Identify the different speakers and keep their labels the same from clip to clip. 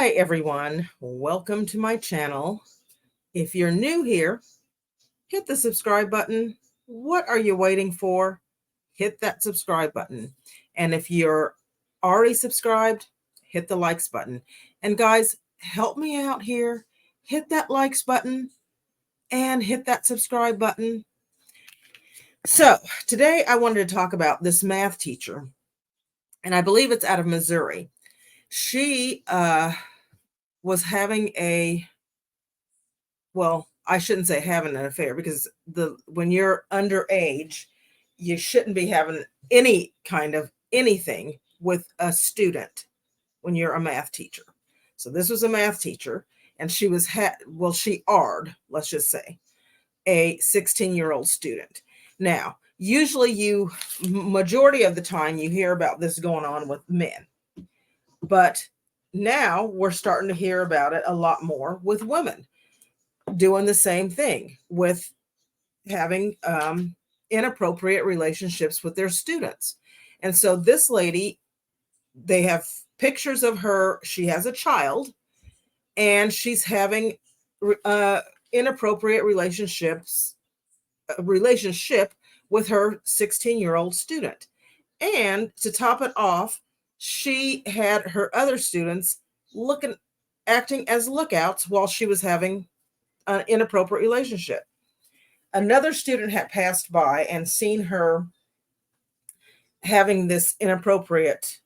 Speaker 1: Hi, everyone. Welcome to my channel. If you're new here, hit the subscribe button. What are you waiting for? Hit that subscribe button. And if you're already subscribed, hit the likes button. And guys, help me out here. Hit that likes button and hit that subscribe button. So today I wanted to talk about this math teacher, and I believe it's out of Missouri. She was having I shouldn't say having an affair, because when you're underage, you shouldn't be having any kind of anything with a student when you're a math teacher. So this was a math teacher, and she was she AR'd, let's just say, a 16-year-old student. Now, usually majority of the time you hear about this going on with men, but now we're starting to hear about it a lot more with women doing the same thing, with having inappropriate relationships with their students. And so this lady, they have pictures of her. She has a child, and she's having inappropriate relationship with her 16-year-old student. And to top it off, she had her other students acting as lookouts while she was having an inappropriate relationship. Another student had passed by and seen her having this inappropriate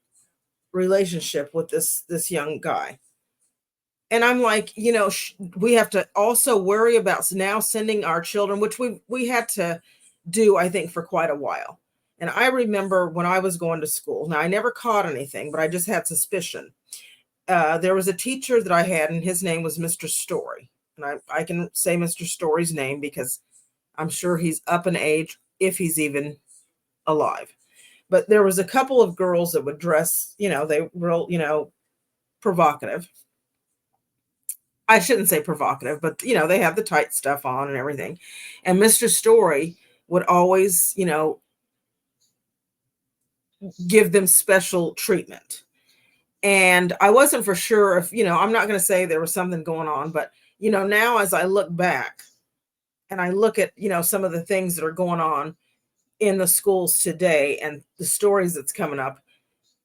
Speaker 1: relationship with this young guy. And I'm like, we have to also worry about now sending our children, which we had to do, I think, for quite a while. And I remember when I was going to school, now I never caught anything, but I just had suspicion. There was a teacher that I had, and his name was Mr. Story. And I can say Mr. Story's name because I'm sure he's up in age, if he's even alive. But there was a couple of girls that would dress, they were, provocative. I shouldn't say provocative, but, they have the tight stuff on and everything. And Mr. Story would always, give them special treatment. And I wasn't for sure if, I'm not going to say there was something going on, but, now as I look back and I look at, some of the things that are going on in the schools today and the stories that's coming up,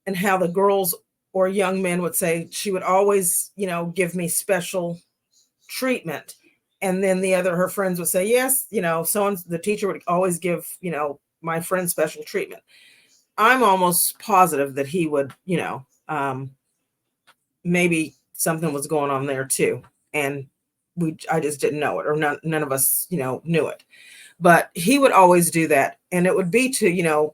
Speaker 1: and how the girls or young men would say, she would always, give me special treatment. And then her friends would say, yes, the teacher would always give, my friend special treatment. I'm almost positive that he would, maybe something was going on there too. And I just didn't know it, or none of us, knew it. But he would always do that. And it would be to,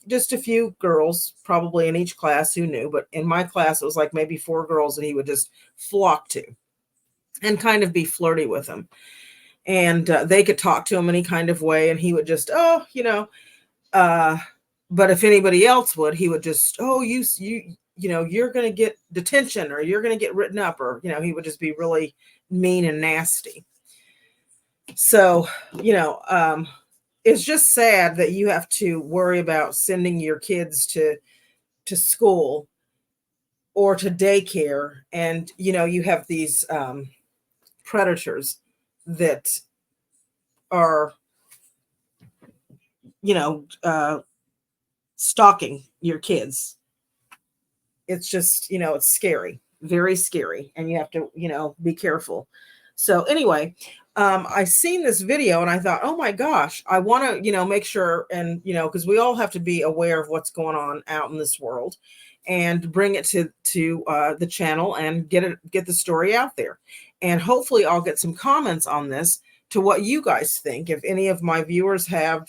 Speaker 1: just a few girls probably in each class who knew. But in my class, it was like maybe 4 girls that he would just flock to and kind of be flirty with them. And they could talk to him any kind of way. And he would just, but if anybody else would, he would just, you're going to get detention, or you're going to get written up, or, he would just be really mean and nasty. So, it's just sad that you have to worry about sending your kids to school or to daycare. And, you have these predators that are, stalking your kids. It's just, it's scary, very scary. And you have to, be careful. So anyway, I seen this video and I thought, oh my gosh, I want to, make sure, and, because we all have to be aware of what's going on out in this world, and bring it to the channel and get the story out there. And hopefully I'll get some comments on this to what you guys think. If any of my viewers have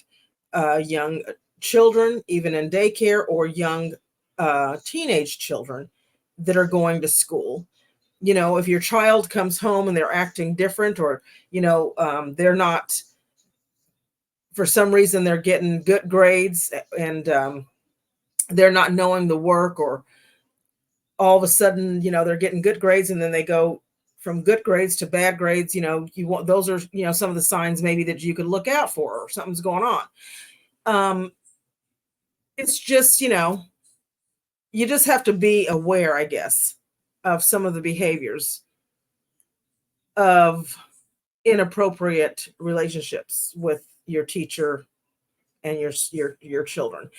Speaker 1: young children, even in daycare, or young teenage children that are going to school. If your child comes home and they're acting different, or, they're not, for some reason, they're getting good grades, and they're not knowing the work, or all of a sudden, they're getting good grades and then they go from good grades to bad grades, those are, some of the signs maybe that you could look out for, or something's going on. It's just, you just have to be aware, I guess. of some of the behaviors of inappropriate relationships with your teacher and your children.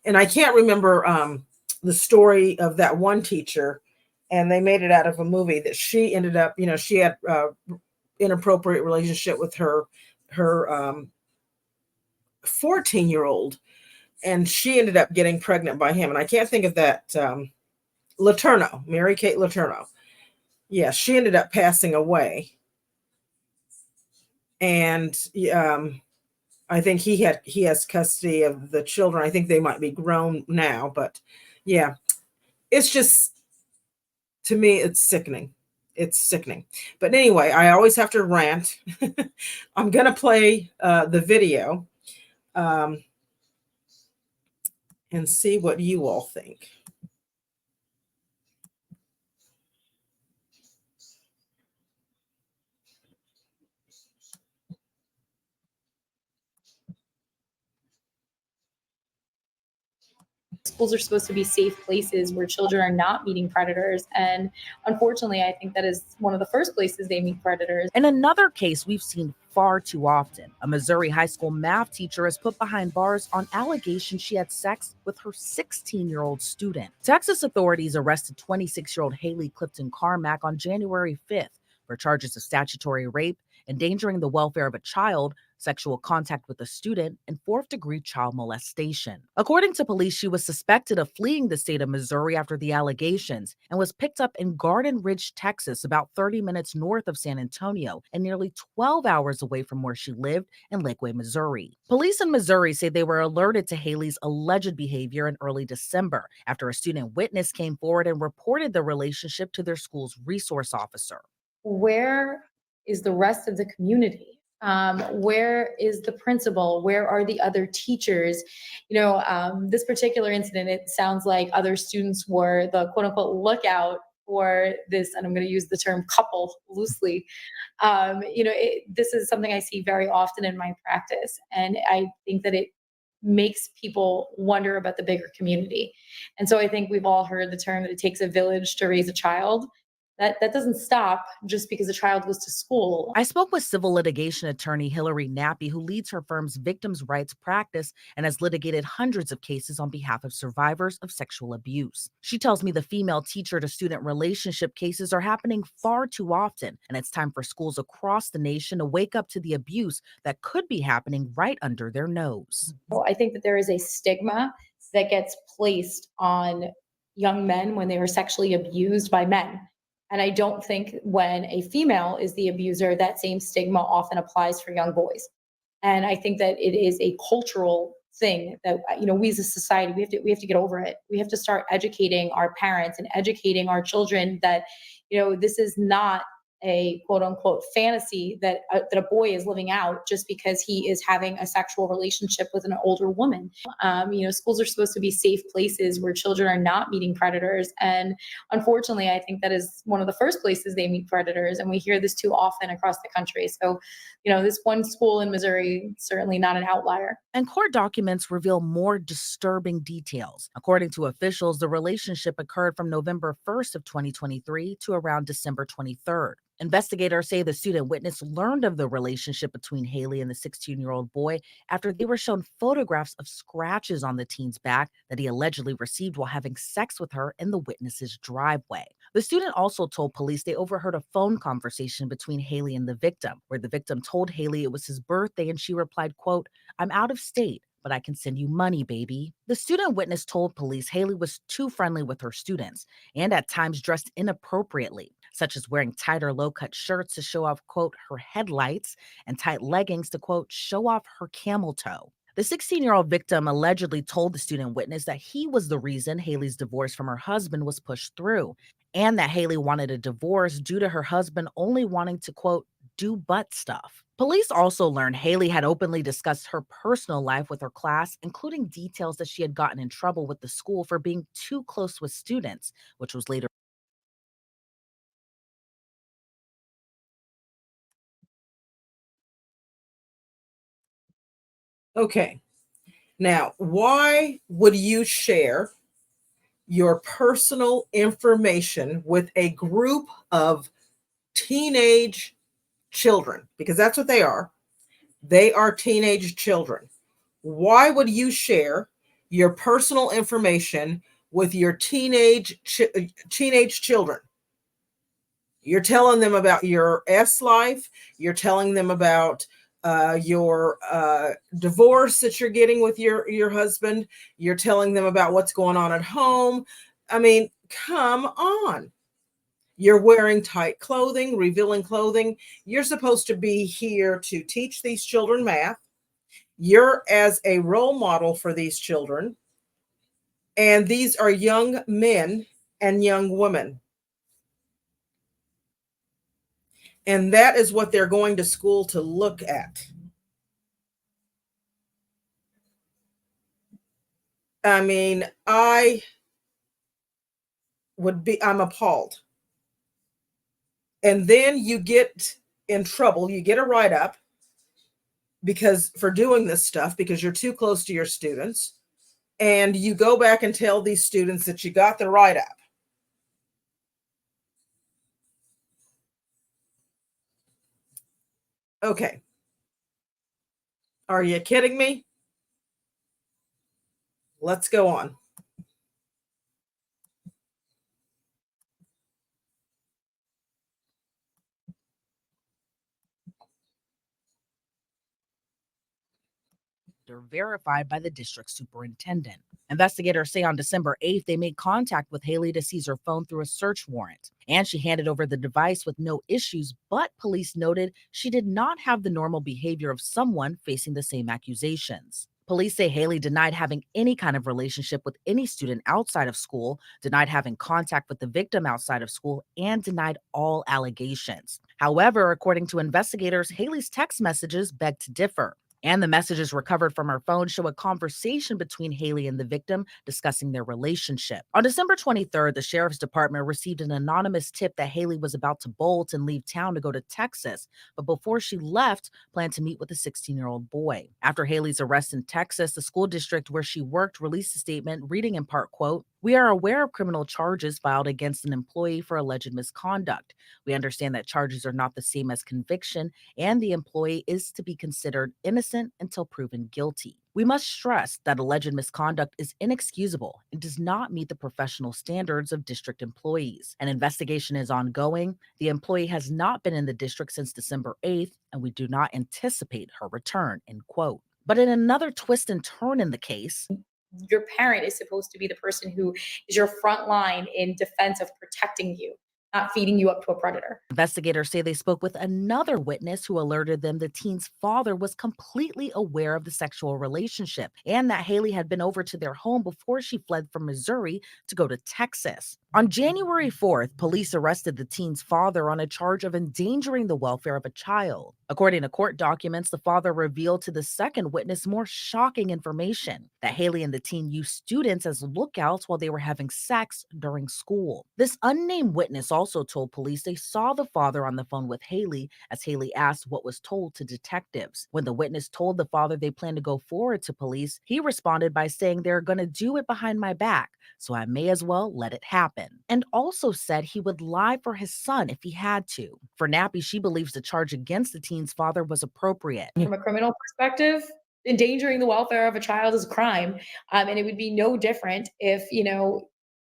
Speaker 1: And I can't remember the story of that one teacher, and they made it out of a movie that she ended up, she had inappropriate relationship with her 14-year-old, and she ended up getting pregnant by him. And I can't think of that Letourneau, Mary Kate Letourneau. Yeah, she ended up passing away, and I think he has custody of the children. I think they might be grown now, but yeah, it's just, to me, it's sickening. It's sickening. But anyway, I always have to rant. I'm gonna play the video um, and see what you all think.
Speaker 2: Schools are supposed to be safe places where children are not meeting predators. And unfortunately, I think that is one of the first places they meet predators.
Speaker 3: In another case we've seen far too often, a Missouri high school math teacher is put behind bars on allegations she had sex with her 16-year-old student. Texas authorities arrested 26-year-old Haley Clifton Carmack on January 5th for charges of statutory rape, endangering the welfare of a child, sexual contact with a student, and fourth-degree child molestation. According to police, she was suspected of fleeing the state of Missouri after the allegations and was picked up in Garden Ridge, Texas, about 30 minutes north of San Antonio and nearly 12 hours away from where she lived in Lakeway, Missouri. Police in Missouri say they were alerted to Haley's alleged behavior in early December after a student witness came forward and reported the relationship to their school's resource officer.
Speaker 2: Where is the rest of the community? Where is the principal? Where are the other teachers? This particular incident, it sounds like other students were the quote unquote lookout for this, and I'm going to use the term couple loosely. This is something I see very often in my practice, and I think that it makes people wonder about the bigger community. And so I think we've all heard the term that it takes a village to raise a child. That doesn't stop just because a child goes to school.
Speaker 3: I spoke with civil litigation attorney Hillary Nappy, who leads her firm's victims' rights practice and has litigated hundreds of cases on behalf of survivors of sexual abuse. She tells me the female teacher to student relationship cases are happening far too often, and it's time for schools across the nation to wake up to the abuse that could be happening right under their nose.
Speaker 2: I think that there is a stigma that gets placed on young men when they are sexually abused by men. And I don't think when a female is the abuser, that same stigma often applies for young boys. And I think that it is a cultural thing that we as a society we have to get over it. We have to start educating our parents and educating our children that this is not a quote unquote fantasy that a boy is living out just because he is having a sexual relationship with an older woman. Schools are supposed to be safe places where children are not meeting predators. And unfortunately, I think that is one of the first places they meet predators. And we hear this too often across the country. So, this one school in Missouri, certainly not an outlier.
Speaker 3: And court documents reveal more disturbing details. According to officials, the relationship occurred from November 1st of 2023 to around December 23rd. Investigators say the student witness learned of the relationship between Haley and the 16-year-old boy after they were shown photographs of scratches on the teen's back that he allegedly received while having sex with her in the witness's driveway. The student also told police they overheard a phone conversation between Haley and the victim, where the victim told Haley it was his birthday and she replied, quote, "I'm out of state, but I can send you money, baby." The student witness told police Haley was too friendly with her students and at times dressed inappropriately, such as wearing tighter low-cut shirts to show off, quote, her headlights and tight leggings to, quote, show off her camel toe. The 16-year-old victim allegedly told the student witness that he was the reason Haley's divorce from her husband was pushed through, and that Haley wanted a divorce due to her husband only wanting to, quote, do butt stuff. Police also learned Haley had openly discussed her personal life with her class, including details that she had gotten in trouble with the school for being too close with students, which was later.
Speaker 1: Okay. Now, why would you share your personal information with a group of teenage children, because that's what they are. They are teenage children. Why would you share your personal information with your teenage children? You're telling them about your life. You're telling them about your divorce that you're getting with your husband. You're telling them about what's going on at home. I mean, come on. You're wearing tight clothing, revealing clothing. You're supposed to be here to teach these children math. You're as a role model for these children. And these are young men and young women. And that is what they're going to school to look at. I mean, I'm appalled. And then you get in trouble, you get a write up for doing this stuff because you're too close to your students. And you go back and tell these students that you got the write up. Okay. Are you kidding me? Let's go on.
Speaker 3: Verified by the district superintendent. Investigators say on December 8th, they made contact with Haley to seize her phone through a search warrant. And she handed over the device with no issues, but police noted she did not have the normal behavior of someone facing the same accusations. Police say Haley denied having any kind of relationship with any student outside of school, denied having contact with the victim outside of school, and denied all allegations. However, according to investigators, Haley's text messages beg to differ. And the messages recovered from her phone show a conversation between Haley and the victim discussing their relationship. On December 23rd, the sheriff's department received an anonymous tip that Haley was about to bolt and leave town to go to Texas, but before she left, planned to meet with a 16-year-old boy. After Haley's arrest in Texas, the school district where she worked released a statement reading in part, quote, "We are aware of criminal charges filed against an employee for alleged misconduct. We understand that charges are not the same as conviction, and the employee is to be considered innocent until proven guilty. We must stress that alleged misconduct is inexcusable and does not meet the professional standards of district employees. An investigation is ongoing. The employee has not been in the district since December 8th, and we do not anticipate her return," end quote. But in another twist and turn in the case,
Speaker 2: your parent is supposed to be the person who is your front line in defense of protecting you, not feeding you up to a predator.
Speaker 3: investigators say they spoke with another witness who alerted them the teen's father was completely aware of the sexual relationship and that Haley had been over to their home before she fled from Missouri to go to Texas. On January 4th, police arrested the teen's father on a charge of endangering the welfare of a child. According to court documents, the father revealed to the second witness more shocking information that Haley and the teen used students as lookouts while they were having sex during school. This unnamed witness also told police they saw the father on the phone with Haley as Haley asked what was told to detectives. When the witness told the father they plan to go forward to police, he responded by saying they're going to do it behind my back, so I may as well let it happen. And also said he would lie for his son if he had to. For Nappy, she believes the charge against the teen's father was appropriate.
Speaker 2: From a criminal perspective, endangering the welfare of a child is a crime. And it would be no different if,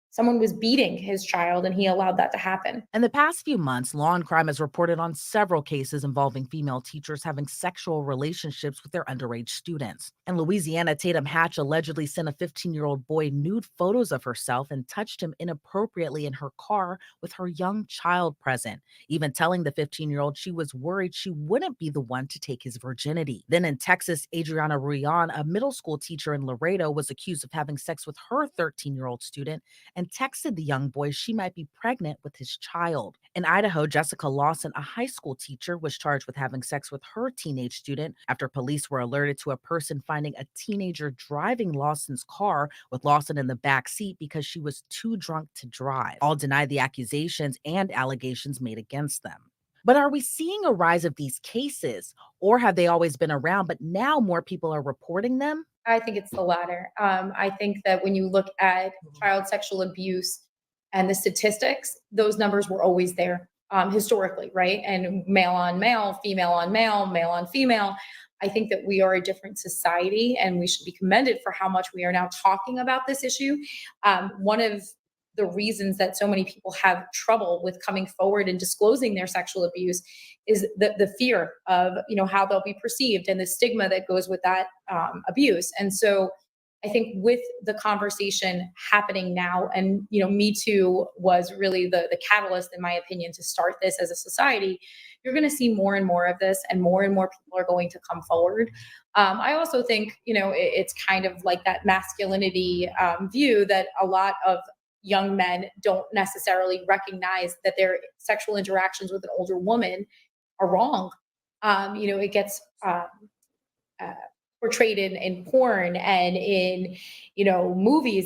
Speaker 2: someone was beating his child and he allowed that to happen.
Speaker 3: In the past few months, Law and Crime has reported on several cases involving female teachers having sexual relationships with their underage students. In Louisiana, Tatum Hatch allegedly sent a 15-year-old boy nude photos of herself and touched him inappropriately in her car with her young child present, even telling the 15-year-old she was worried she wouldn't be the one to take his virginity. Then in Texas, Adriana Ruyan, a middle school teacher in Laredo, was accused of having sex with her 13-year-old student and texted the young boy she might be pregnant with his child. In Idaho, Jessica Lawson, a high school teacher, was charged with having sex with her teenage student after police were alerted to a person finding a teenager driving Lawson's car with Lawson in the back seat because she was too drunk to drive. All denied the accusations and allegations made against them. But are we seeing a rise of these cases, or have they always been around, but now more people are reporting them?
Speaker 2: I think it's the latter. I think that when you look at child sexual abuse and the statistics, those numbers were always there historically, right? And male on male, female on male, male on female. I think that we are a different society and we should be commended for how much we are now talking about this issue. One of the reasons that so many people have trouble with coming forward and disclosing their sexual abuse is the fear of, how they'll be perceived and the stigma that goes with that abuse. And so I think with the conversation happening now, and Me Too was really the catalyst, in my opinion, to start this as a society. You're going to see more and more of this, and more people are going to come forward. I also think, it's kind of like that masculinity view that a lot of young men don't necessarily recognize that their sexual interactions with an older woman are wrong. It gets portrayed in porn and in movies.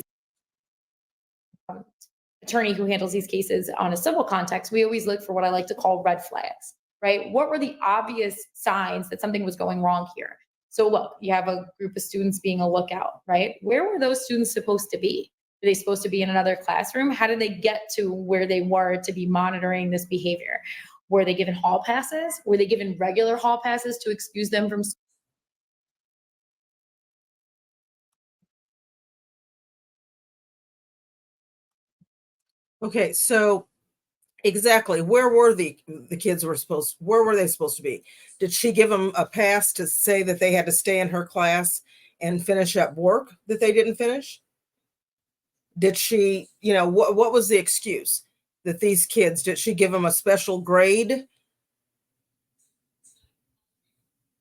Speaker 2: Attorney who handles these cases on a civil context, we always look for what I like to call red flags, right? What were the obvious signs that something was going wrong here? So look, you have a group of students being a lookout, right? Where were those students supposed to be? Were they supposed to be in another classroom? How did they get to where they were to be monitoring this behavior? Were they given hall passes? Were they given regular hall passes to excuse them from school?
Speaker 1: Okay, so exactly, where were the kids where were they supposed to be? Did she give them a pass to say that they had to stay in her class and finish up work that they didn't finish? Did she, what was the excuse that these kids, did she give them a special grade?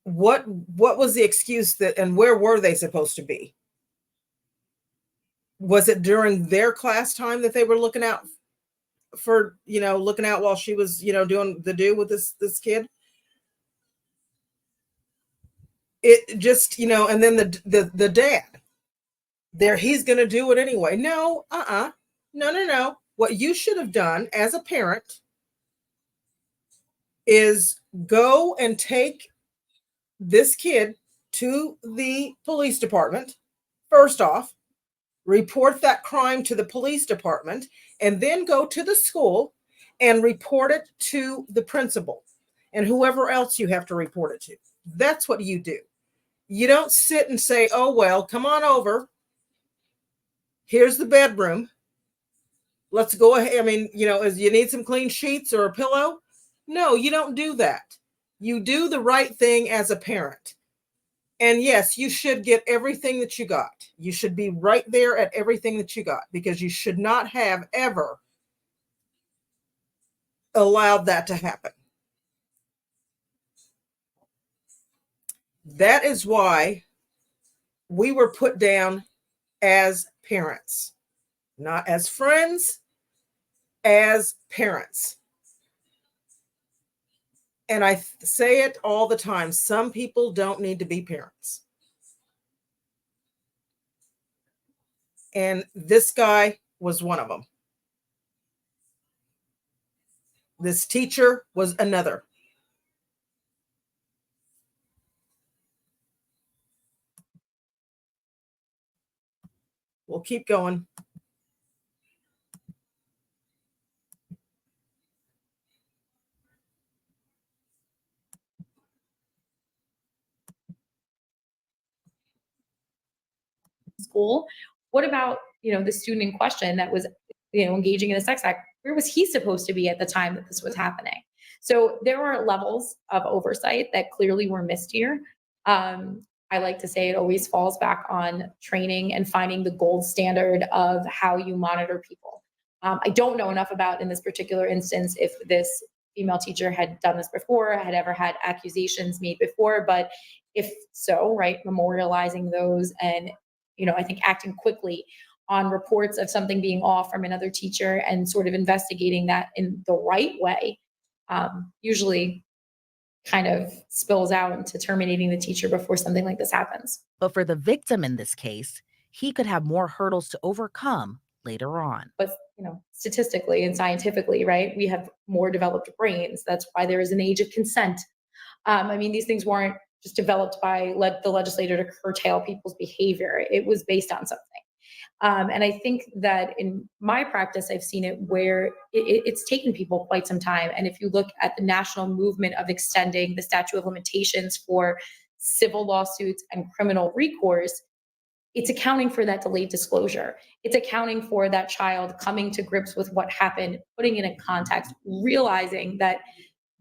Speaker 1: What was the excuse that, and where were they supposed to be? Was it during their class time that they were looking out while she was, doing the do with this kid? It just, and then the dad there, he's going to do it anyway. No, no. What you should have done as a parent is go and take this kid to the police department. First off, report that crime to the police department, and then go to the school and report it to the principal and whoever else you have to report it to. That's what you do. You don't sit and say, oh, well, come on over. Here's the bedroom. Let's go ahead. I mean, is you need some clean sheets or a pillow? No, you don't do that. You do the right thing as a parent. And yes, you should get everything that you got. You should be right there at everything that you got, because you should not have ever allowed that to happen. That is why we were put down as parents, not as friends, as parents. And I say it all the time. Some people don't need to be parents. And this guy was one of them. This teacher was another. We'll keep going.
Speaker 2: School. What about, the student in question that was, engaging in a sex act? Where was he supposed to be at the time that this was happening? So there are levels of oversight that clearly were missed here. I like to say it always falls back on training and finding the gold standard of how you monitor people. I don't know enough about, in this particular instance, if this female teacher had done this before, had ever had accusations made before, but if so, right, memorializing those and, I think acting quickly on reports of something being off from another teacher and sort of investigating that in the right way, usually kind of spills out into terminating the teacher before something like this happens.
Speaker 3: But for the victim in this case, he could have more hurdles to overcome later on.
Speaker 2: But, statistically and scientifically, right, we have more developed brains. That's why there is an age of consent. These things weren't just developed by the legislator to curtail people's behavior. It was based on something. And I think that in my practice, I've seen it where it's taken people quite some time. And if you look at the national movement of extending the statute of limitations for civil lawsuits and criminal recourse, it's accounting for that delayed disclosure. It's accounting for that child coming to grips with what happened, putting it in context, realizing that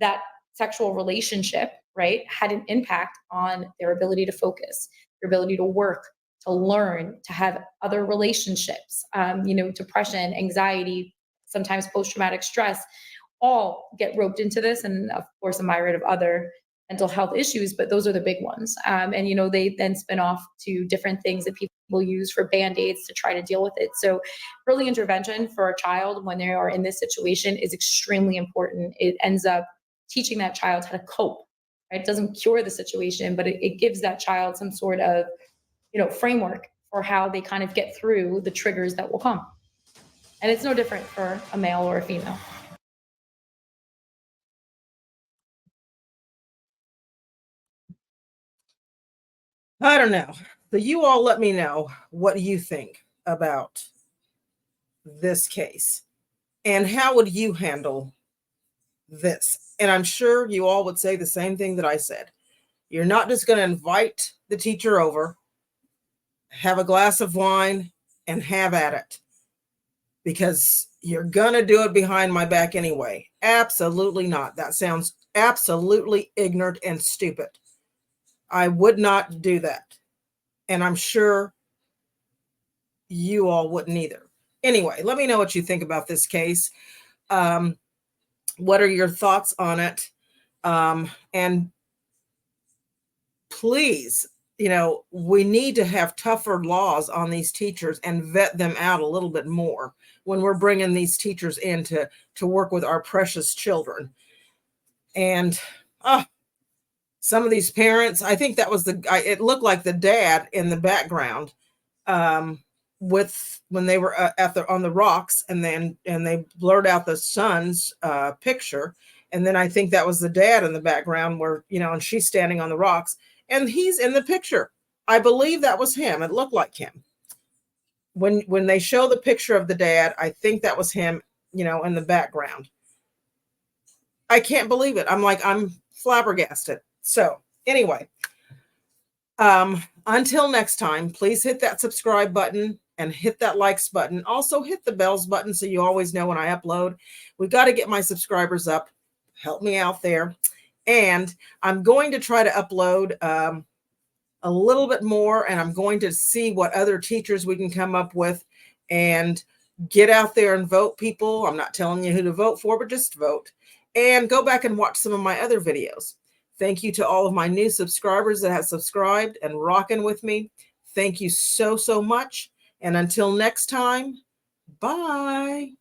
Speaker 2: that sexual relationship, right, had an impact on their ability to focus, their ability to work, to learn, to have other relationships, depression, anxiety, sometimes post-traumatic stress, all get roped into this. And of course, a myriad of other mental health issues, but those are the big ones. They then spin off to different things that people use for Band-Aids to try to deal with it. So early intervention for a child when they are in this situation is extremely important. It ends up teaching that child how to cope. Right? It doesn't cure the situation, but it gives that child some sort of framework for how they kind of get through the triggers that will come. And it's no different for a male or a female.
Speaker 1: I don't know. So you all let me know what you think about this case and how would you handle this? And I'm sure you all would say the same thing that I said. You're not just going to invite the teacher over, have a glass of wine, and have at it, because you're going to do it behind my back anyway. Absolutely not. That sounds absolutely ignorant and stupid. I would not do that. And I'm sure you all wouldn't either. Anyway, let me know what you think about this case. What are your thoughts on it? And please, we need to have tougher laws on these teachers and vet them out a little bit more when we're bringing these teachers in to work with our precious children. And some of these parents, I think that was it looked like the dad in the background with when they were on the rocks, and they blurred out the son's picture. And then I think that was the dad in the background where, and she's standing on the rocks and he's in the picture. I believe that was him. It looked like him. When they show the picture of the dad, I think that was him, in the background. I can't believe it. I'm flabbergasted. So anyway, until next time, please hit that subscribe button and hit that likes button. Also hit the bells button so you always know when I upload. We've got to get my subscribers up. Help me out there. And I'm going to try to upload a little bit more, and I'm going to see what other teachers we can come up with and get out there and vote, people. I'm not telling you who to vote for, but just vote. And go back and watch some of my other videos. Thank you to all of my new subscribers that have subscribed and rocking with me. Thank you so, so much. And until next time, bye.